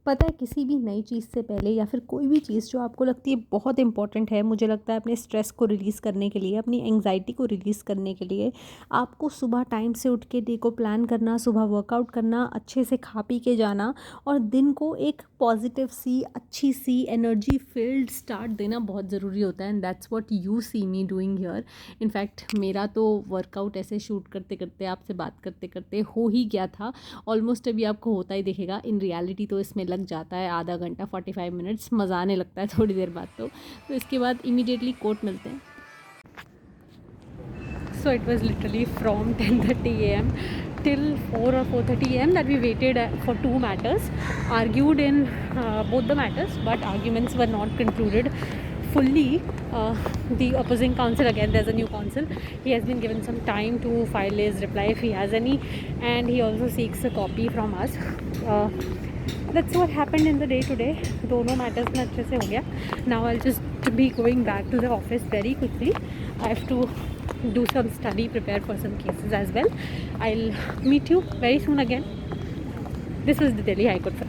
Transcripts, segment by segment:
पता है, किसी भी नई चीज़ से पहले या फिर कोई भी चीज़ जो आपको लगती है बहुत इंपॉर्टेंट है, मुझे लगता है अपने स्ट्रेस को रिलीज़ करने के लिए, अपनी एंग्जाइटी को रिलीज़ करने के लिए आपको सुबह टाइम से उठ के डे को प्लान करना, सुबह वर्कआउट करना, अच्छे से खा पी के जाना और दिन को एक पॉजिटिव सी, अच्छी सी, एनर्जी फिल्ड स्टार्ट देना बहुत ज़रूरी होता है। And that's what you see me doing here. In fact मेरा तो वर्कआउट ऐसे शूट करते करते, आपसे बात करते करते हो ही गया था। ऑलमोस्ट अभी आपको होता ही दिखेगा। इन रियलिटी तो इसमें लग जाता है आधा घंटा, 45 मिनट्स, मज़ा आने लगता है थोड़ी देर बाद। तो इसके बाद इमीडिएटली कोर्ट मिलते हैं। So it was literally from 10:30 a.m. till 4 or 4:30 a.m. that we waited for two matters, argued in both the matters, but arguments were not concluded fully. The opposing counsel, again there's a new counsel, he has been given some time to file his reply if he has any, and he also seeks a copy from us. That's what happened in the day today. दोनों matters में अच्छे से हो गया. Now I'll just be going back to the office very quickly. I have to do some study, prepare for some cases as well. I'll meet you very soon again. This was the Delhi High Court.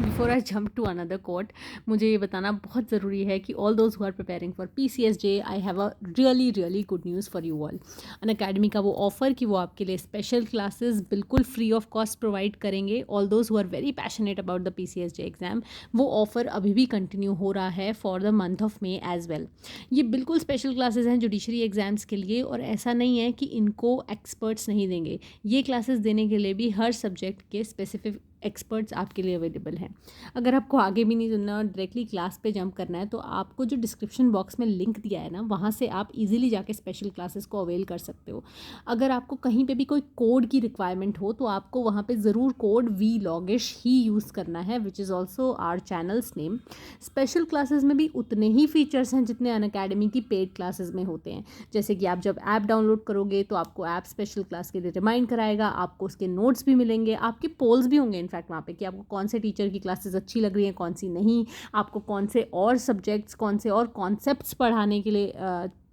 Before I jump to another court, मुझे ये बताना बहुत ज़रूरी है कि all those who are preparing for PCSJ, I have a really really good news for you all. Unacademy का वो offer कि वो आपके लिए स्पेशल क्लासेस बिल्कुल फ्री ऑफ कॉस्ट प्रोवाइड करेंगे। All those who are very passionate about the PCSJ exam, वो offer अभी भी कंटिन्यू हो रहा है for the month of May as well. ये बिल्कुल स्पेशल क्लासेस हैं जुडिशरी एग्ज़ाम्स के लिए, और ऐसा नहीं है कि इनको एक्सपर्ट्स नहीं देंगे। ये क्लासेस देने के लिए भी हर सब्जेक्ट के स्पेसिफिक एक्सपर्ट्स आपके लिए अवेलेबल हैं। अगर आपको आगे भी नहीं सुनना और डायरेक्टली क्लास पे जंप करना है, तो आपको जो डिस्क्रिप्शन बॉक्स में लिंक दिया है ना, वहाँ से आप इजीली जाके स्पेशल क्लासेस को अवेल कर सकते हो। अगर आपको कहीं पे भी कोई कोड की रिक्वायरमेंट हो, तो आपको वहाँ पे ज़रूर कोड VLOGISH ही यूज़ करना है, which is also our channel's name. Special classes में भी उतने ही फीचर्स हैं जितने अनअकैडमी की पेड क्लासेस में होते हैं। जैसे कि आप जब ऐप डाउनलोड करोगे तो आपको ऐप स्पेशल क्लास के लिए रिमाइंड कराएगा, आपको उसके नोट्स भी मिलेंगे, आपके पोल्स भी होंगे इनफैक्ट वहाँ पे कि आपको कौन से टीचर की क्लासेस अच्छी लग रही हैं, कौन सी नहीं, आपको कौन से और सब्जेक्ट्स, कौन से और कॉन्सेप्ट्स पढ़ाने के लिए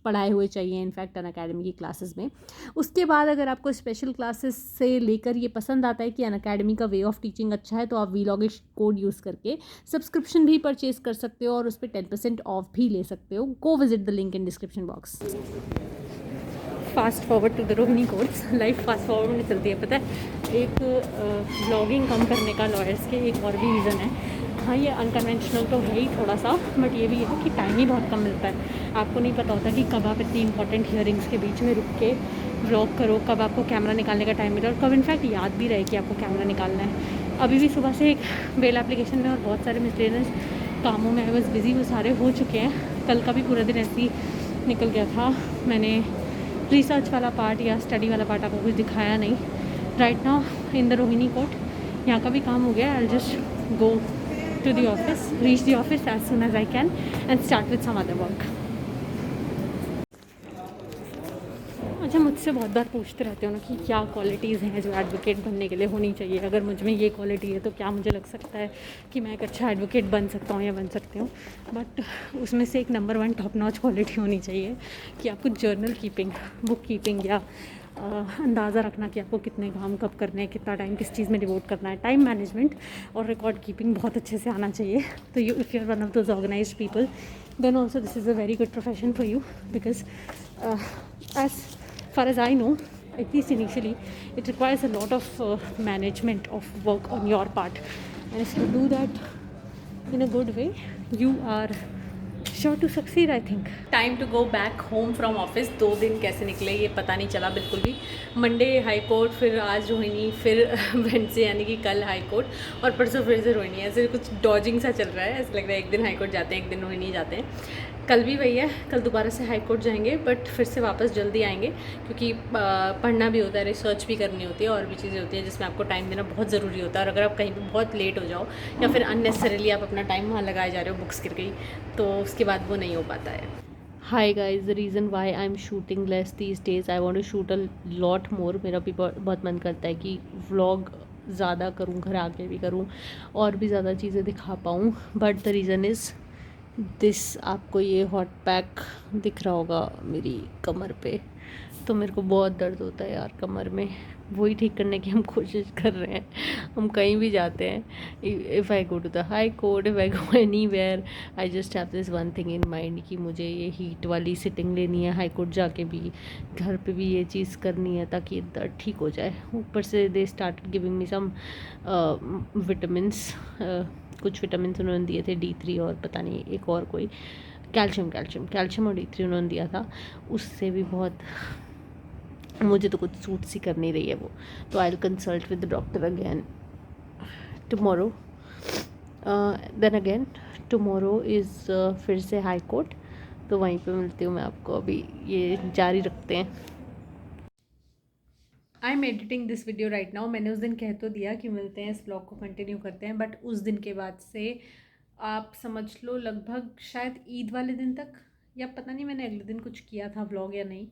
पढ़ाए हुए चाहिए इनफैक्ट अनअकैडमी की क्लासेस में। उसके बाद अगर आपको स्पेशल क्लासेस से लेकर ये पसंद आता है कि अनअकैडमी का वे ऑफ टीचिंग अच्छा है, तो आप VLOGISH कोड यूज़ करके सब्सक्रिप्शन भी परचेज कर सकते हो और उस पर 10% ऑफ भी ले सकते हो। Go visit the link in description box. Fast forward to the Rohini courts. Life fast forward में चलती है। पता है, एक ब्लॉगिंग कम करने का लॉयर्स के एक और भी रीज़न है। हाँ, ये अनकन्वेंशनल तो है ही थोड़ा सा, बट ये भी है कि टाइम ही बहुत कम मिलता है। आपको नहीं पता होता कि कब आप इतनी इंपॉर्टेंट हियरिंग्स के बीच में रुक के व्लॉग करो, कब आपको कैमरा निकालने का टाइम मिले और कब इनफैक्ट याद भी रहे कि आपको कैमरा निकालना है। अभी भी सुबह से एक बेल एप्लीकेशन में और बहुत सारे मिसलेनियस कामों में आई वॉज बिज़ी, वो सारे हो चुके हैं। कल का भी पूरा दिन ऐसे ही निकल गया था। मैंने रिसर्च वाला पार्ट या स्टडी वाला पार्ट आपको कुछ दिखाया नहीं। Right now in the Rohini court यहाँ का भी काम हो गया। I just go to the office, reach the office as soon as I can and start with some other work. अच्छा, मुझसे बहुत बार पूछते रहते हो ना कि क्या क्वालिटीज़ हैं जो एडवोकेट बनने के लिए होनी चाहिए। अगर मुझ में ये क्वालिटी है तो क्या मुझे लग सकता है कि मैं एक अच्छा एडवोकेट बन सकता हूँ या बन सकती हूँ। बट उसमें से एक नंबर 1 टॉप नॉच क्वालिटी होनी चाहिए कि आपको जर्नल कीपिंग, बुक कीपिंग या अंदाज़ा रखना कि आपको कितने काम कब करने हैं, कितना टाइम किस चीज़ में डिवोट करना है। टाइम मैनेजमेंट और रिकॉर्ड कीपिंग बहुत अच्छे से आना चाहिए। तो you if you are one of those organised people, then also this is a very good profession for you, because as far as I know, at least initially, it requires a lot of management of work on your part, and if you do that in a good way, you are sure to succeed, I think. Time to go back home from office. 2 दिन कैसे निकले ये पता नहीं चला बिल्कुल भी। Monday high court, फिर आज रोहिणी, फिर वेडनेसडे यानी कि कल हाई कोर्ट, और परसों फिर से रोहिणी। ऐसे कुछ डॉजिंग सा चल रहा है। ऐसा लग रहा है एक दिन हाई कोर्ट जाते हैं, एक दिन रोहिणी जाते हैं। कल भी वही है, कल दोबारा से हाई कोर्ट जाएंगे, बट फिर से वापस जल्दी आएंगे क्योंकि पढ़ना भी होता है, रिसर्च भी करनी होती है और भी चीज़ें होती हैं जिसमें आपको टाइम देना बहुत ज़रूरी होता है। और अगर आप कहीं पर बहुत लेट हो जाओ या फिर अननेसेसरीली आप अपना टाइम वहाँ लगाए जा रहे हो, बुक्स गिर गई, तो उसके बाद वो नहीं हो पाता है। Hi guys, the reason why I am shooting less these days, I want to shoot a lot more. मेरा भी बहुत मन करता है कि व्लॉग ज़्यादा करूँ, घर आके भी करूँ और भी ज़्यादा चीज़ें दिखा पाऊँ, but the reason is this. आपको ये हॉट पैक दिख रहा होगा मेरी कमर पे, तो मेरे को बहुत दर्द होता है यार कमर में, वही ठीक करने की हम कोशिश कर रहे हैं। हम कहीं भी जाते हैं, if I go to the high court, if I go anywhere, I just have this one thing in mind कि मुझे ये हीट वाली सिटिंग लेनी है हाई कोर्ट जाके भी, घर पे भी ये चीज़ करनी है ताकि ये दर्द ठीक हो जाए। ऊपर से they start giving me some vitamins, कुछ विटामिन उन्होंने दिए थे D3 और पता नहीं एक और कोई कैल्शियम और D3 उन्होंने दिया था। उससे भी बहुत, मुझे तो कुछ सूट सी कर नहीं रही है वो। तो I will consult with the doctor again tomorrow. Then again tomorrow is फिर से हाई कोर्ट, तो वहीं पे मिलती हूँ मैं आपको। अभी ये जारी रखते हैं। I am editing this video right now. मैंने उस दिन कह तो दिया कि मिलते हैं, इस ब्लॉग को कंटिन्यू करते हैं, बट उस दिन के बाद से आप समझ लो लगभग शायद ईद वाले दिन तक, या पता नहीं मैंने अगले दिन कुछ किया था व्लॉग या नहीं,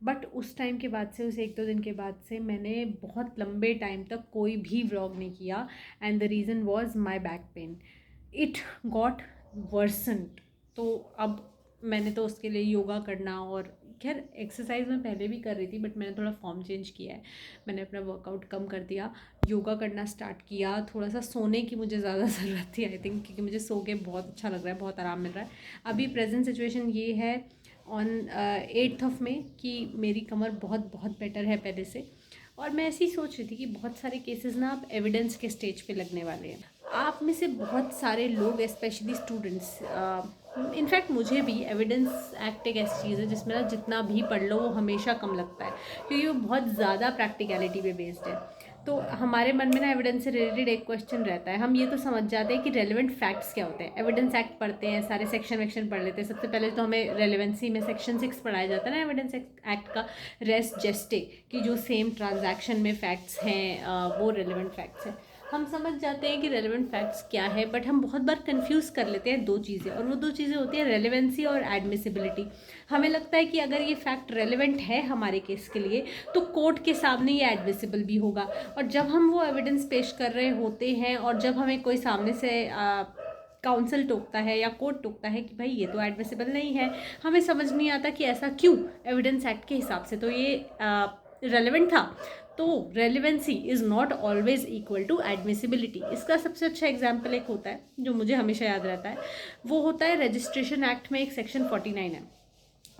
बट उस टाइम के बाद से, उस 1-2 दिन के बाद से मैंने बहुत लंबे टाइम तक कोई भी व्लॉग नहीं किया। And the reason was my back pain, it got worsened. तो अब मैंने तो उसके लिए योगा करना, और खैर एक्सरसाइज मैं पहले भी कर रही थी बट मैंने थोड़ा फॉर्म चेंज किया है, मैंने अपना वर्कआउट कम कर दिया, योगा करना स्टार्ट किया। थोड़ा सा सोने की मुझे ज़्यादा ज़रूरत थी आई थिंक, क्योंकि मुझे सो के बहुत अच्छा लग रहा है, बहुत आराम मिल रहा है। अभी प्रेजेंट सिचुएशन ये है ऑन 8th of May कि मेरी कमर बहुत बहुत बेटर है पहले से। और मैं ऐसे ही सोच रही थी कि बहुत सारे केसेस ना अब एविडेंस के स्टेज पे लगने वाले हैं। आप में से बहुत सारे लोग, स्पेशली स्टूडेंट्स, इनफैक्ट मुझे भी, एविडेंस एक्ट एक ऐसी चीज़ है जिसमें ना जितना भी पढ़ लो वो हमेशा कम लगता है, क्योंकि वो बहुत ज़्यादा प्रैक्टिकलिटी पे बेस्ड है। तो हमारे मन में ना एविडेंस से रिलेटेड एक क्वेश्चन रहता है, हम ये तो समझ जाते हैं कि रेलेवेंट फैक्ट्स क्या होते हैं। एविडेंस एक्ट पढ़ते हैं, सारे सेक्शन वेक्शन पढ़ लेते हैं। सबसे पहले तो हमें रेलेवेंसी में सेक्शन 6 पढ़ाया जाता है ना एविडेंस एक्ट का, रेस जेस्टे, कि जो सेम ट्रांजैक्शन में फैक्ट्स हैं वो रेलेवेंट फैक्ट्स हैं। हम समझ जाते हैं कि रेलेवेंट फैक्ट्स क्या है, बट हम बहुत बार कंफ्यूज कर लेते हैं 2 चीज़ें, और वो 2 चीज़ें होती हैं रेलेवेंसी और एडमिसिबिलिटी। हमें लगता है कि अगर ये फैक्ट रेलेवेंट है हमारे केस के लिए तो कोर्ट के सामने ये एडमिसिबल भी होगा। और जब हम वो एविडेंस पेश कर रहे होते हैं और जब हमें कोई सामने से काउंसिल टोकता है या कोर्ट टोकता है कि भाई ये तो एडमिसिबल नहीं है, हमें समझ नहीं आता कि ऐसा क्यों, एविडेंस एक्ट के हिसाब से तो ये रेलेवेंट था। तो relevancy is not always equal to admissibility. इसका सबसे अच्छा एग्जाम्पल एक होता है जो मुझे हमेशा याद रहता है, वो होता है रजिस्ट्रेशन एक्ट में एक सेक्शन 49 है।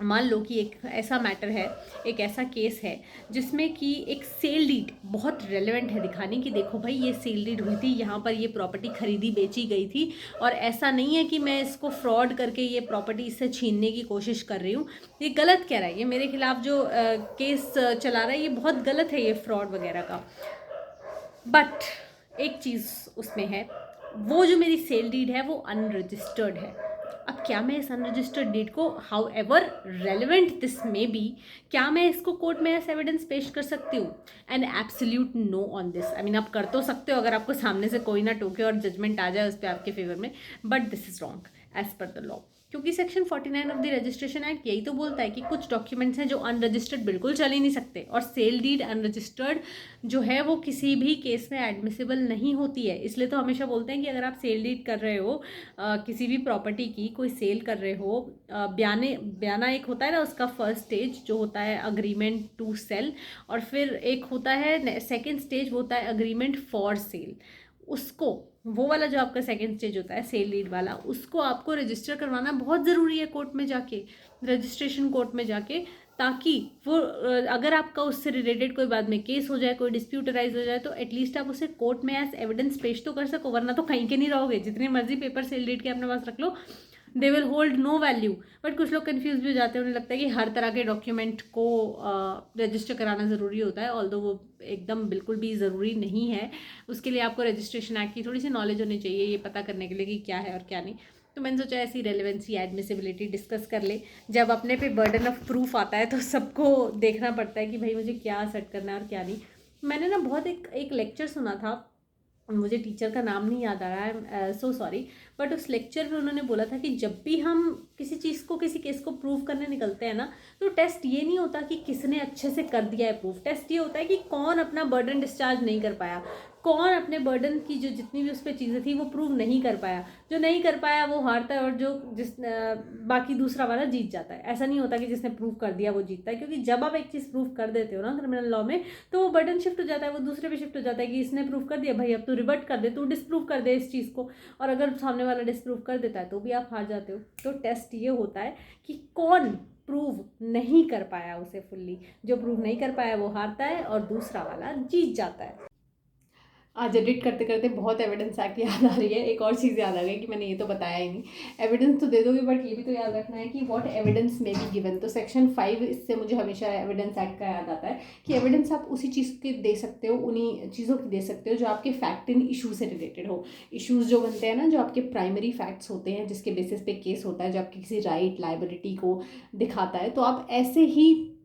मान लो कि एक ऐसा मैटर है, एक ऐसा केस है जिसमें कि एक सेल डीड बहुत रेलेवेंट है दिखाने की, देखो भाई ये सेल डीड हुई थी, यहाँ पर ये प्रॉपर्टी खरीदी बेची गई थी, और ऐसा नहीं है कि मैं इसको फ्रॉड करके ये प्रॉपर्टी इससे छीनने की कोशिश कर रही हूँ। ये गलत कह रहा है, ये मेरे खिलाफ जो केस चला रहा है ये बहुत गलत है, ये फ्रॉड वगैरह का। बट एक चीज़ उसमें है, वो जो मेरी सेल डीड है वो अनरजिस्टर्ड है। अब क्या मैं इस अनरजिस्टर्ड डीड को, how ever relevant this may be, क्या मैं इसको कोर्ट में एज एविडेंस पेश कर सकती हूँ? And absolute know on this. I mean आप कर तो सकते हो अगर आपको सामने से कोई ना टोके और जजमेंट आ जाए उस पर आपके फेवर में, but this is wrong as per the law. क्योंकि section 49 of the registration act यही तो बोलता है कि कुछ डॉक्यूमेंट्स हैं जो अनरजिस्टर्ड बिल्कुल चल ही नहीं सकते, और सेल डीड अनरजिस्टर्ड जो है वो किसी भी केस में एडमिसिबल नहीं होती है। इसलिए तो हमेशा बोलते हैं कि अगर आप सेल डीड कर रहे हो किसी भी प्रॉपर्टी की, कोई सेल कर रहे हो, बयाना एक होता है ना, उसका फर्स्ट स्टेज जो होता है अग्रीमेंट टू सेल, और फिर एक होता है सेकेंड स्टेज, वो होता है अग्रीमेंट फॉर सेल। उसको, वो वाला जो आपका सेकेंड स्टेज होता है सेल डीड वाला, उसको आपको रजिस्टर करवाना बहुत ज़रूरी है कोर्ट में जाके, रजिस्ट्रेशन कोर्ट में जाके, ताकि वो अगर आपका उससे रिलेटेड कोई बाद में केस हो जाए, कोई डिस्प्यूट अराइज हो जाए, तो एटलीस्ट आप उसे कोर्ट में एज एविडेंस पेश तो कर सको, वरना तो कहीं के नहीं रहोगे। जितने मर्जी पेपर सेल डीड के अपने पास रख लो, they will hold no value. But कुछ लोग कन्फ्यूज भी हो जाते हैं, उन्हें लगता है कि हर तरह के डॉक्यूमेंट को रजिस्टर कराना ज़रूरी होता है, ऑल्दो वो एकदम बिल्कुल भी ज़रूरी नहीं है। उसके लिए आपको रजिस्ट्रेशन एक्ट की थोड़ी सी नॉलेज होनी चाहिए, ये पता करने के लिए कि क्या है और क्या नहीं। तो मैंने सोचा ऐसी रेलेवेंसी एडमिसिबिलिटी डिस्कस कर ले। जब अपने पे बर्डन ऑफ प्रूफ आता है तो सबको देखना पड़ता है कि भाई मुझे क्या सेट करना है और क्या नहीं। मैंने ना बहुत एक लेक्चर सुना था, मुझे टीचर का नाम नहीं याद आ रहा है, सो सॉरी, बट उस लेक्चर में उन्होंने बोला था कि जब भी हम किसी चीज़ को, किसी केस को प्रूव करने निकलते हैं ना, तो टेस्ट ये नहीं होता कि किसने अच्छे से कर दिया है प्रूव, टेस्ट ये होता है कि कौन अपना बर्डन डिस्चार्ज नहीं कर पाया, कौन अपने बर्डन की जो जितनी भी उस पर चीज़ें थी वो प्रूव नहीं कर पाया। जो नहीं कर पाया वो हारता है और जो बाकी दूसरा वाला जीत जाता है। ऐसा नहीं होता कि जिसने प्रूव कर दिया वो जीतता है, क्योंकि जब आप एक चीज़ प्रूव कर देते हो ना क्रिमिनल लॉ में, तो वो बर्डन शिफ्ट हो जाता है, वो दूसरे पे शिफ्ट हो जाता है कि इसने प्रूव कर दिया, भाई अब तू रिवर्ट कर दे, तू डिसप्रूव कर दे इस चीज़ को। और अगर सामने वाला डिसप्रूव कर देता है तो भी आप हार जाते हो। तो टेस्ट ये होता है कि कौन प्रूव नहीं कर पाया उसे फुल्ली। जो प्रूव नहीं कर पाया वो हारता है और दूसरा वाला जीत जाता है। आज एडिट करते करते बहुत एविडेंस एक्ट याद आ रही है। एक और चीज़ याद आ गई कि मैंने ये तो बताया ही नहीं। एविडेंस तो दे दोगे बट ये भी तो याद रखना है कि व्हाट एविडेंस में बी गिवन। तो सेक्शन 5 इससे मुझे हमेशा एविडेंस एक्ट का याद आता है कि एविडेंस आप उसी चीज़ के दे सकते हो, उन्हीं चीज़ों की दे सकते हो जो आपके फैक्ट इन इशू से रिलेटेड हो। इशूज़ जो बनते हैं ना, जो आपके प्राइमरी फैक्ट्स होते हैं जिसके बेसिस पे केस होता है, जो आपकी किसी राइट लाइबिलिटी को दिखाता है, तो आप ऐसे ही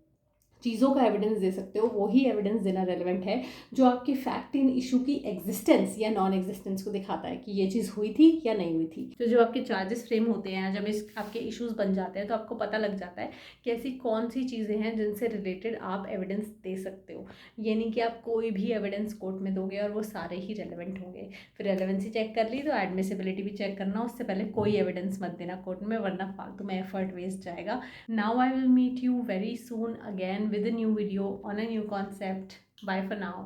चीज़ों का एविडेंस दे सकते हो। वही एविडेंस देना रेलेवेंट है जो आपके फैक्ट इन इशू की एग्जिस्टेंस या नॉन एग्जिस्टेंस को दिखाता है कि ये चीज़ हुई थी या नहीं हुई थी। तो जो आपके चार्जेस फ्रेम होते हैं, जब इस आपके इश्यूज बन जाते हैं, तो आपको पता लग जाता है कि ऐसी कौन सी चीज़ें हैं जिनसे रिलेटेड आप एविडेंस दे सकते हो। ये नहीं कि आप कोई भी एविडेंस कोर्ट में दोगे और वो सारे ही रेलेवेंट होंगे। फिर रेलेवेंसी चेक कर ली तो एडमिसिबिलिटी भी चेक करना, उससे पहले कोई एविडेंस मत देना कोर्ट में, वरना फालतू में एफर्ट वेस्ट जाएगा। Now I will meet you very soon again with a new video on a new concept. Bye for now.